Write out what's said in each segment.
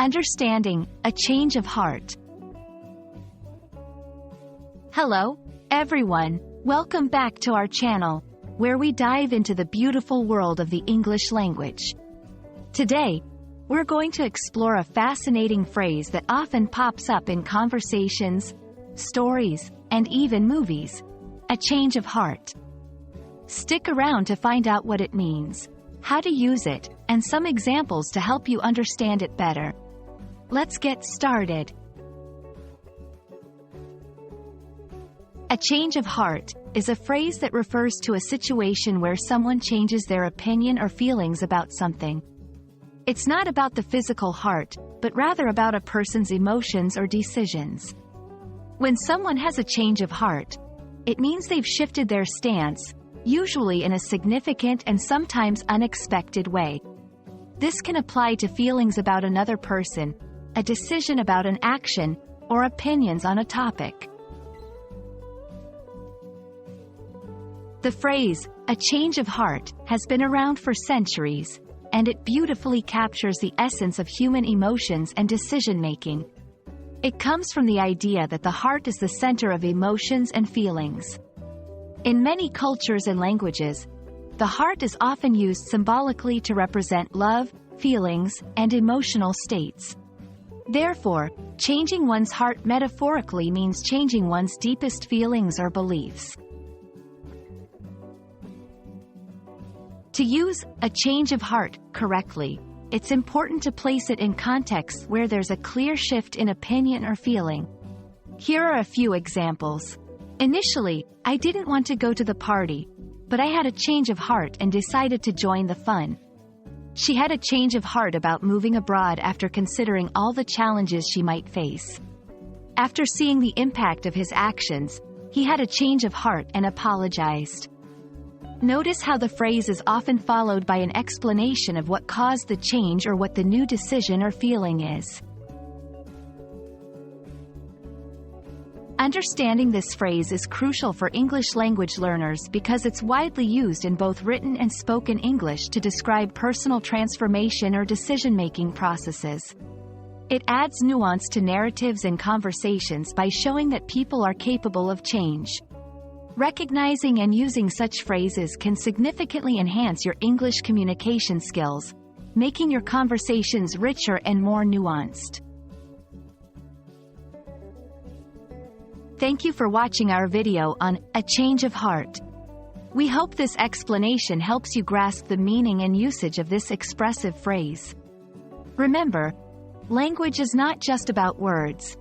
Understanding a change of heart. Hello, everyone. Welcome back to our channel, where we dive into the beautiful world of the English language. Today, we're going to explore a fascinating phrase that often pops up in conversations, stories, and even movies: a change of heart. Stick around to find out what it means, how to use it, and some examples to help you understand it better. Let's get started. A change of heart is a phrase that refers to a situation where someone changes their opinion or feelings about something. It's not about the physical heart, but rather about a person's emotions or decisions. When someone has a change of heart, it means they've shifted their stance, usually in a significant and sometimes unexpected way. This can apply to feelings about another person, a decision about an action, or opinions on a topic. The phrase, a change of heart, has been around for centuries, and it beautifully captures the essence of human emotions and decision-making. It comes from the idea that the heart is the center of emotions and feelings. In many cultures and languages, the heart is often used symbolically to represent love, feelings, and emotional states. Therefore, changing one's heart metaphorically means changing one's deepest feelings or beliefs. To use a change of heart correctly, it's important to place it in contexts where there's a clear shift in opinion or feeling. Here are a few examples. Initially, I didn't want to go to the party, but I had a change of heart and decided to join the fun. She had a change of heart about moving abroad after considering all the challenges she might face. After seeing the impact of his actions, he had a change of heart and apologized. Notice how the phrase is often followed by an explanation of what caused the change or what the new decision or feeling is. Understanding this phrase is crucial for English language learners because it's widely used in both written and spoken English to describe personal transformation or decision-making processes. It adds nuance to narratives and conversations by showing that people are capable of change. Recognizing and using such phrases can significantly enhance your English communication skills, making your conversations richer and more nuanced. Thank you for watching our video on a change of heart. We hope this explanation helps you grasp the meaning and usage of this expressive phrase. Remember, language is not just about words.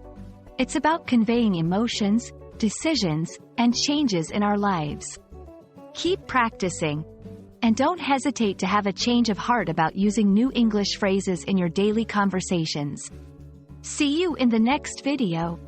It's about conveying emotions, decisions, and changes in our lives. Keep practicing, and don't hesitate to have a change of heart about using new English phrases in your daily conversations. See you in the next video.